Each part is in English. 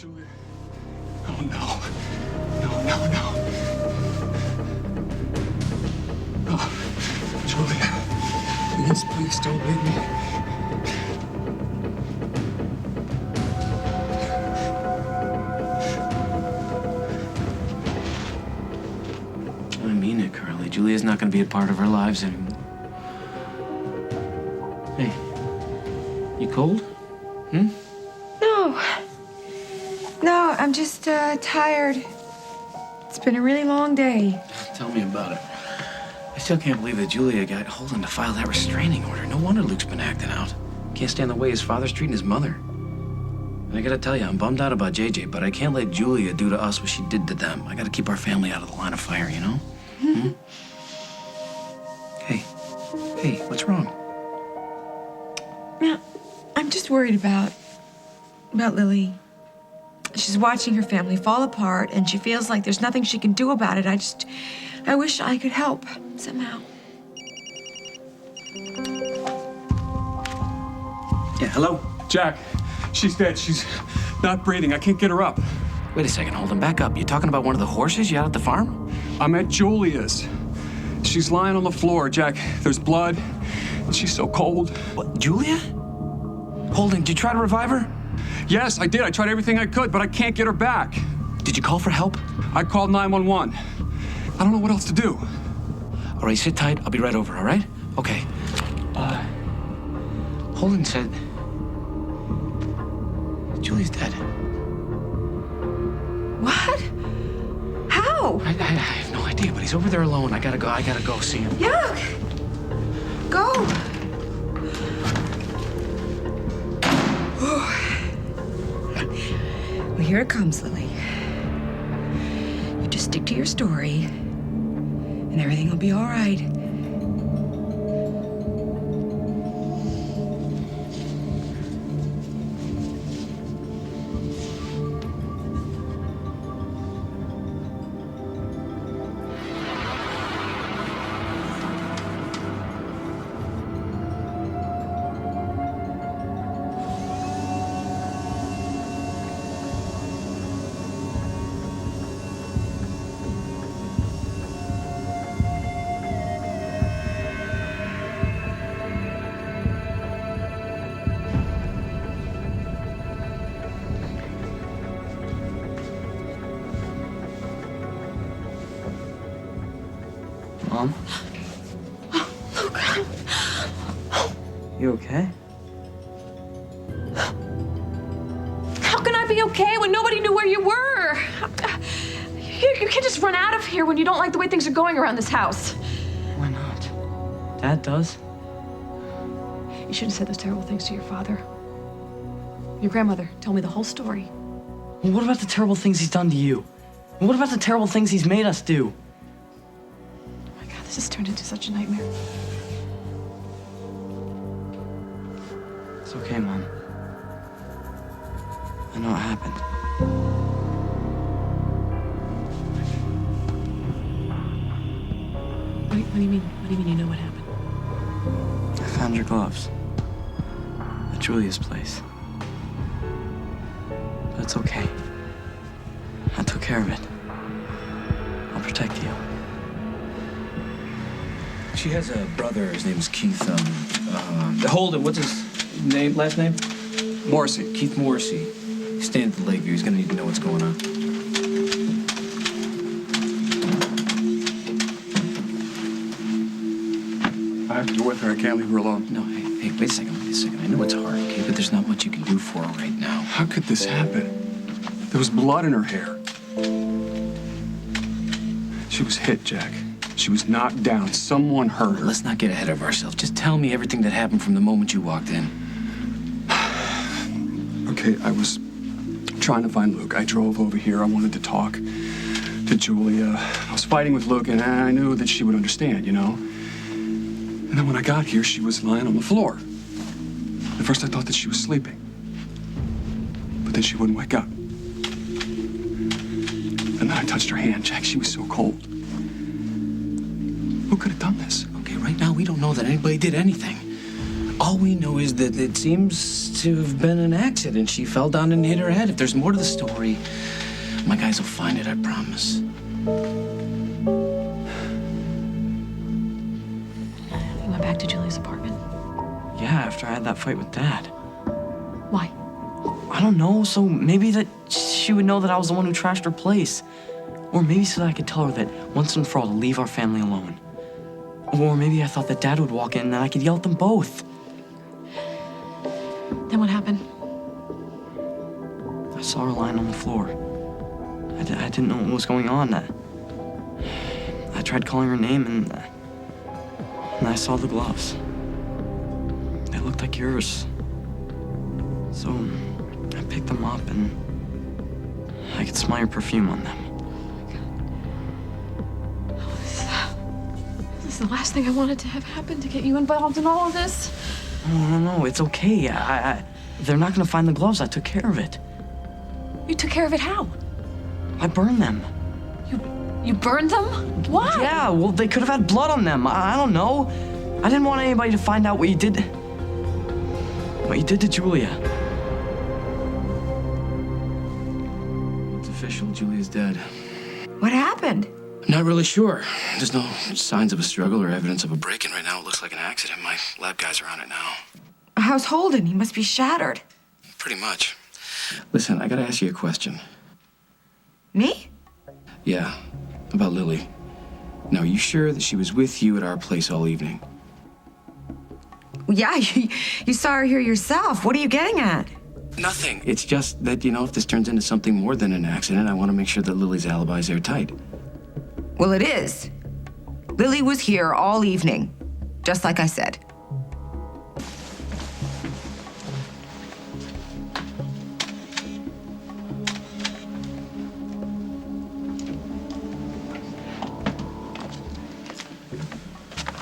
Julia. Oh, no. No. Oh, Julia. Please don't leave me. I mean it, Curly. Julia's not going to be a part of our lives anymore. Hey, you cold? No, I'm just tired. It's been a really long day. Tell me about it. I still can't believe that Julia got Holden to file that restraining order. No wonder Luke's been acting out. Can't stand the way his father's treating his mother. And I gotta tell you, I'm bummed out about JJ, but I can't let Julia do to us what she did to them. I gotta keep our family out of the line of fire, you know? Hey, what's wrong? Yeah, I'm just worried about Lily. She's watching her family fall apart, and she feels like there's nothing she can do about it. I wish I could help somehow. Yeah, hello? Jack, she's dead. She's not breathing. I can't get her up. Wait a second, Holden, back up. You talking about one of the horses you had at the farm? I'm at Julia's. She's lying on the floor, Jack. There's blood, and she's so cold. What, Julia? Holden, did you try to revive her? Yes, I did. I tried everything I could, but I can't get her back. Did you call for help? I called 911. I don't know what else to do. All right, sit tight. I'll be right over, all right? Okay. Holden said Julie's dead. What? How? I have no idea, but he's over there alone. I gotta go see him. Yeah. Go. Well, here it comes, Lily. You just stick to your story, and everything will be all right. Mom? Luke. You okay? How can I be okay when nobody knew where you were? You can't just run out of here when you don't like the way things are going around this house. Why not? Dad does. You shouldn't have said those terrible things to your father. Your grandmother told me the whole story. Well, what about the terrible things he's done to you? And what about the terrible things he's made us do? Oh my God, this has turned into such a nightmare. It's okay, Mom. I know what happened. What do you mean? What do you mean you know what happened? I found your gloves at Julia's place. But it's okay. I took care of it. I'll protect you. She has a brother. His name's Keith. Holden, what's his name? Last name? Morrissey. Keith Morrissey. He's staying at the Lakeview. He's gonna need to know what's going on. I have to go with her. I can't leave her alone. No, hey, wait a second. I know it's hard, okay, but there's not much you can do for her right now. How could this happen? There was blood in her hair. She was hit, Jack. She was knocked down. Someone hurt her. Let's not get ahead of ourselves. Just tell me everything that happened from the moment you walked in. Okay, I was trying to find Luke. I drove over here. I wanted to talk to Julia. I was fighting with Luke, and I knew that she would understand, you know? And then when I got here, she was lying on the floor. At first, I thought that she was sleeping. But then she wouldn't wake up. And then I touched her hand, Jack. She was so cold. Who could have done this? Okay, right now we don't know that anybody did anything. All we know is that it seems to have been an accident. She fell down and hit her head. If there's more to the story, my guys will find it, I promise. You went back to Julia's apartment? Yeah, after I had that fight with Dad. Why? I don't know, so maybe that she would know that I was the one who trashed her place. Or maybe so that I could tell her that once and for all to leave our family alone. Or maybe I thought that Dad would walk in and I could yell at them both. Then what happened? I saw her lying on the floor. I didn't know what was going on. I tried calling her name and I saw the gloves. They looked like yours. So I picked them up and I could smell your perfume on them. This is the last thing I wanted to have happen, to get you involved in all of this. No, it's okay. They're not gonna find the gloves. I took care of it. You took care of it how? I burned them. You burned them? Why? Yeah, well, they could have had blood on them. I don't know. I didn't want anybody to find out what you did to Julia. It's official. Julia's dead. What happened? I'm not really sure. There's no signs of a struggle or evidence of a break-in right now. It looks like an accident. My lab guys are on it now. How's Holden? He must be shattered. Pretty much. Listen, I gotta ask you a question. Me? Yeah, about Lily. Now, are you sure that she was with you at our place all evening? Yeah, you saw her here yourself. What are you getting at? Nothing. It's just that, if this turns into something more than an accident, I want to make sure that Lily's alibi is airtight. Well, it is. Lily was here all evening, just like I said.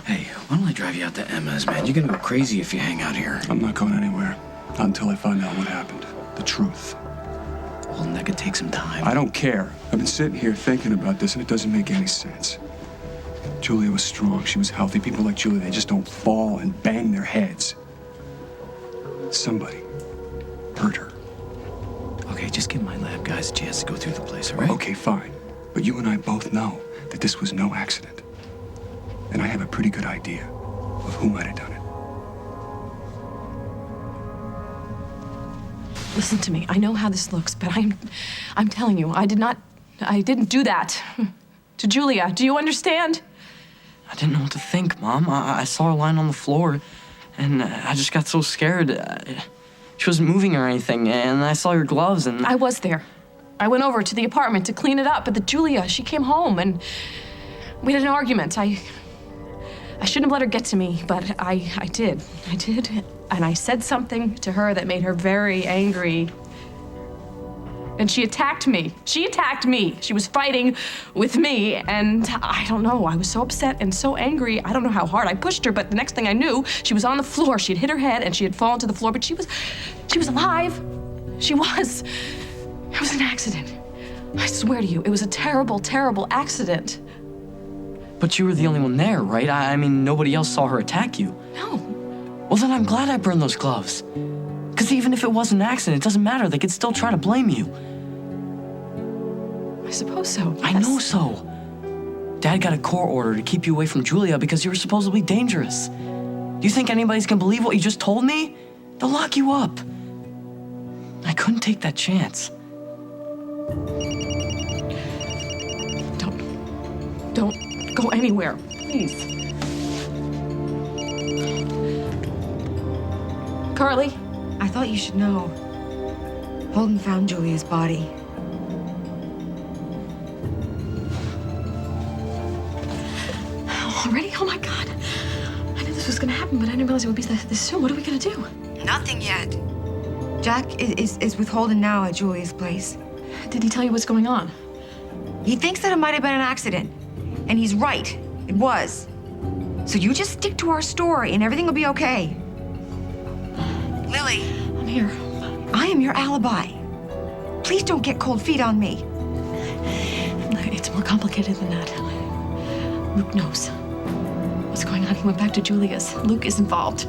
Hey, why don't I drive you out to Emma's, man? You're gonna go crazy if you hang out here. I'm not going anywhere. Not until I find out what happened. The truth. Well, that could take some time. I don't care. I've been sitting here thinking about this, and it doesn't make any sense. Julia was strong. She was healthy. People like Julia, they just don't fall and bang their heads. Somebody hurt her. Okay, just give my lab guys a chance to go through the place, all right? Okay, fine. But you and I both know that this was no accident. And I have a pretty good idea of who might have done it. Listen to me. I know how this looks, but I'm telling you, I didn't do that to Julia. Do you understand? I didn't know what to think, Mom. I saw her lying on the floor, and I just got so scared. She wasn't moving or anything, and I saw your gloves, and... I was there. I went over to the apartment to clean it up, but Julia, she came home, and we had an argument. I shouldn't have let her get to me, but I did. I did, and I said something to her that made her very angry. And she attacked me. She attacked me. She was fighting with me, and I don't know. I was so upset and so angry. I don't know how hard I pushed her, but the next thing I knew, she was on the floor. She had hit her head, and she had fallen to the floor, but she was alive. She was. It was an accident. I swear to you, it was a terrible, terrible accident. But you were the only one there, right? I mean, nobody else saw her attack you. No. Well, then I'm glad I burned those gloves. Because even if it was an accident, it doesn't matter. They could still try to blame you. I suppose so. Yes. I know so. Dad got a court order to keep you away from Julia because you were supposedly dangerous. Do you think anybody's gonna believe what you just told me? They'll lock you up. I couldn't take that chance. Don't go anywhere, please. Carly? I thought you should know. Holden found Julia's body. Already? Oh my God. I knew this was gonna happen, but I didn't realize it would be this soon. What are we gonna do? Nothing yet. Jack is with Holden now at Julia's place. Did he tell you what's going on? He thinks that it might have been an accident. And he's right. It was. So you just stick to our story and everything will be okay. Lily. I'm here. I am your alibi. Please don't get cold feet on me. It's more complicated than that. Luke knows what's going on. He went back to Julia's. Luke is involved.